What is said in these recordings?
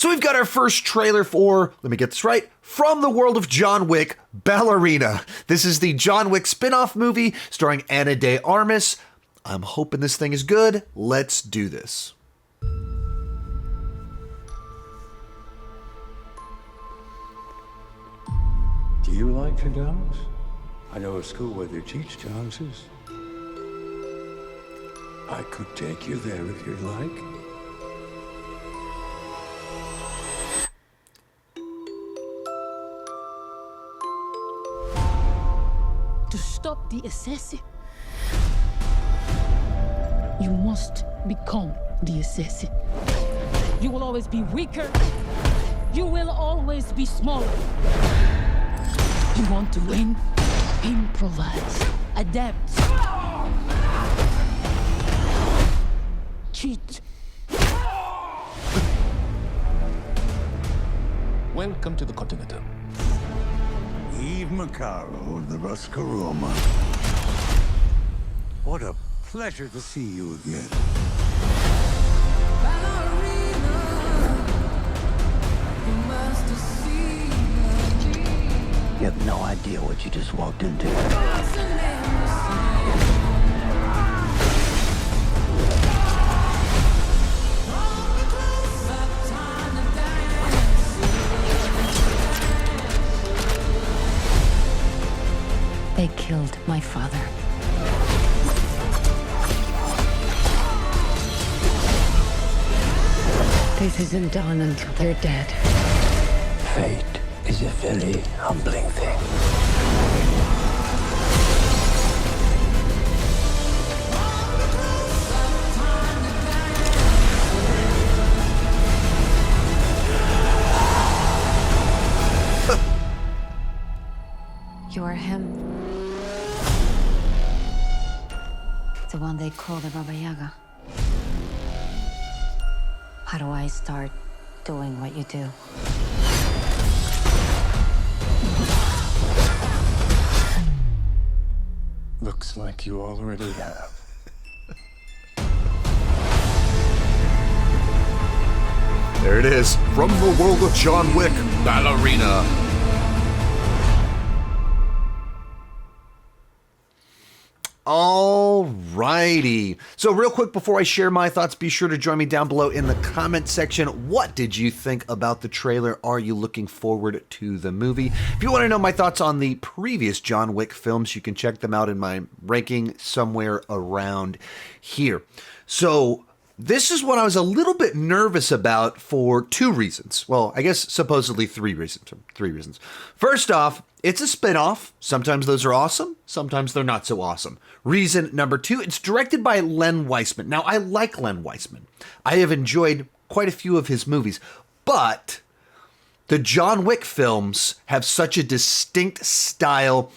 So we've got our first trailer for, let me get this right, from the world of John Wick, Ballerina. This is the John Wick spin-off movie starring Ana de Armas. I'm hoping this thing is good. Let's do this. Do you like your dogs? I know a school where they teach dances. I could take you there if you'd like. To stop the assassin, you must become the assassin. You will always be weaker. You will always be smaller. You want to win? Improvise. Adapt. Cheat. Welcome to the Continental. Eve Macaro of the Roscaroma. What a pleasure to see you again. You have no idea what you just walked into. They killed my father. This isn't done until they're dead. Fate is a very humbling thing. You're him. The one they call the Baba Yaga. How do I start doing what you do? Looks like you already have. There it is, from the world of John Wick, Ballerina. Alrighty. So real quick before I share my thoughts, be sure to join me down below in the comment section. What did you think about the trailer? Are you looking forward to the movie? If you want to know my thoughts on the previous John Wick films, you can check them out in my ranking somewhere around here. So this is what I was a little bit nervous about for two reasons. Well, I guess supposedly three reasons. First off, it's a spin-off. Sometimes those are awesome. Sometimes they're not so awesome. Reason number two, it's directed by Len Wiseman. Now, I like Len Wiseman. I have enjoyed quite a few of his movies, but the John Wick films have such a distinct style,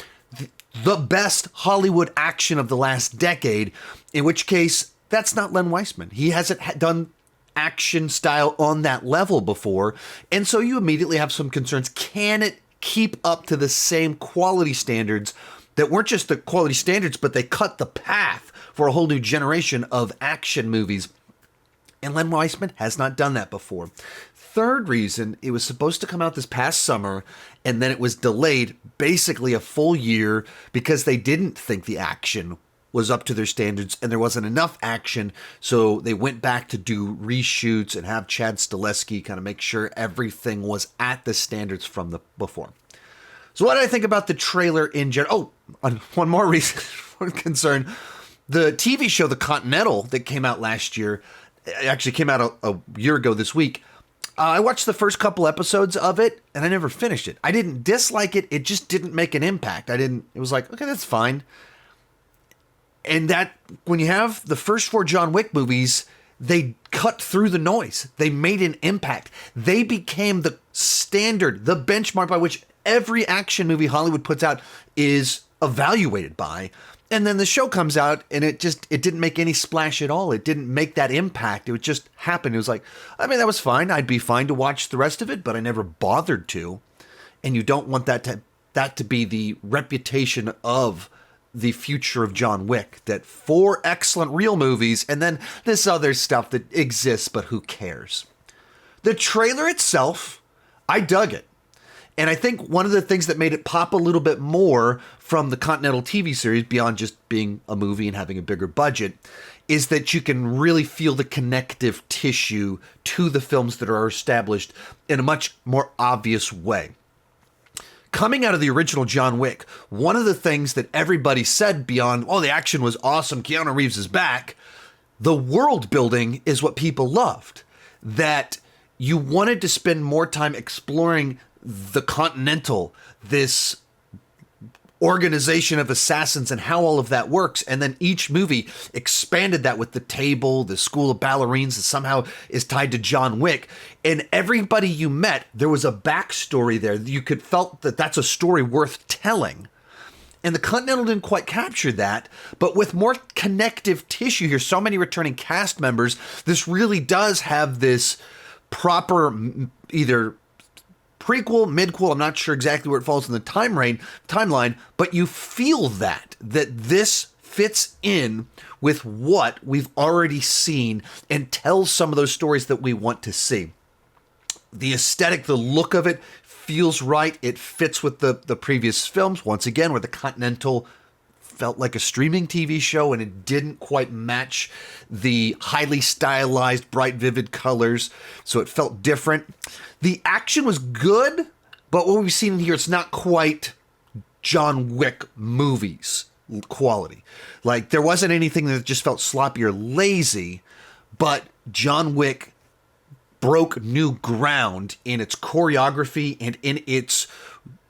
the best Hollywood action of the last decade, in which case, that's not Len Wiseman. He hasn't done action style on that level before, and so you immediately have some concerns. Can it keep up to the same quality standards that weren't just the quality standards, but they cut the path for a whole new generation of action movies? And Len Wiseman has not done that before. Third reason, it was supposed to come out this past summer, and then it was delayed basically a full year because they didn't think the action was up to their standards and there wasn't enough action, so they went back to do reshoots and have Chad Stileski kind of make sure everything was at the standards from the before. So what did I think about the trailer in general? Oh, one more reason, one concern. The TV show The Continental that came out last year, actually came out a year ago this week. I watched the first couple episodes of it and I never finished it. I didn't dislike it, it just didn't make an impact. It was like, okay, that's fine. And that, when you have the first four John Wick movies, they cut through the noise. They made an impact. They became the standard, the benchmark by which every action movie Hollywood puts out is evaluated by. And then the show comes out and it didn't make any splash at all. It didn't make that impact. It just happened. It was like, I mean, that was fine. I'd be fine to watch the rest of it, but I never bothered to. And you don't want that to be the reputation of the future of John Wick, that four excellent real movies and then this other stuff that exists, but who cares? The trailer itself, I dug it. And I think one of the things that made it pop a little bit more from the Continental TV series, beyond just being a movie and having a bigger budget, is that you can really feel the connective tissue to the films that are established in a much more obvious way. Coming out of the original John Wick, one of the things that everybody said beyond, oh, the action was awesome, Keanu Reeves is back, the world building is what people loved. That you wanted to spend more time exploring the Continental, this organization of assassins and how all of that works. And then each movie expanded that with the table, the school of ballerinas that somehow is tied to John Wick. And everybody you met, there was a backstory there. You could felt that that's a story worth telling. And the Continental didn't quite capture that, but with more connective tissue here, so many returning cast members, this really does have this proper either prequel, midquel, I'm not sure exactly where it falls in the timeline, but you feel that this fits in with what we've already seen and tells some of those stories that we want to see. The aesthetic, the look of it feels right. It fits with the previous films, once again, where the Continental felt like a streaming TV show and it didn't quite match the highly stylized, bright, vivid colors, so it felt different. The action was good, but what we've seen in here, it's not quite John Wick movies quality. Like, there wasn't anything that just felt sloppy or lazy, but John Wick broke new ground in its choreography and in its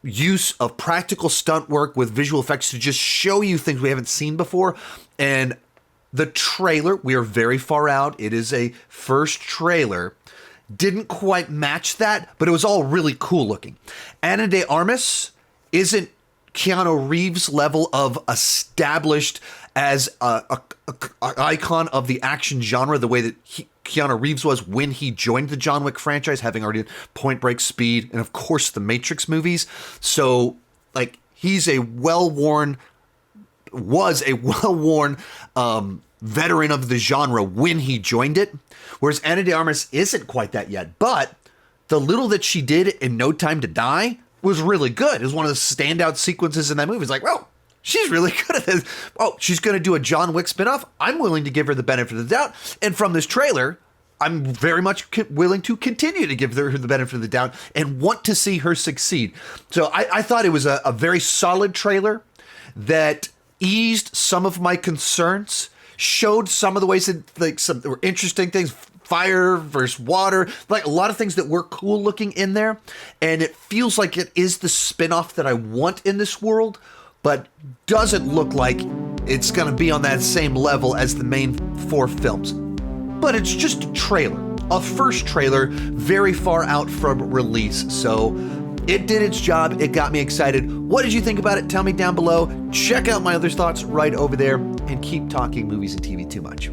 use of practical stunt work with visual effects to just show you things we haven't seen before. And the trailer, we are very far out. It is a first trailer. Didn't quite match that, but it was all really cool looking. Ana de Armas isn't Keanu Reeves' level of established as a icon of the action genre, the way that Keanu Reeves was when he joined the John Wick franchise, having already done Point Break, Speed, and of course the Matrix movies. So, like, he's was a well-worn veteran of the genre when he joined it, whereas Ana de Armas isn't quite that yet. But the little that she did in No Time to Die was really good. It was one of the standout sequences in that movie. It's like, well, she's really good at this. Oh, she's going to do a John Wick spinoff. I'm willing to give her the benefit of the doubt. And from this trailer, I'm very much willing to continue to give her the benefit of the doubt and want to see her succeed. So I thought it was a very solid trailer that eased some of my concerns, showed some of the ways that there were interesting things, fire versus water, like a lot of things that were cool looking in there. And it feels like it is the spinoff that I want in this world, but doesn't look like it's going to be on that same level as the main 4 films. But it's just a trailer, a first trailer, very far out from release. So it did its job. It got me excited. What did you think about it? Tell me down below. Check out my other thoughts right over there, and keep talking movies and TV too much.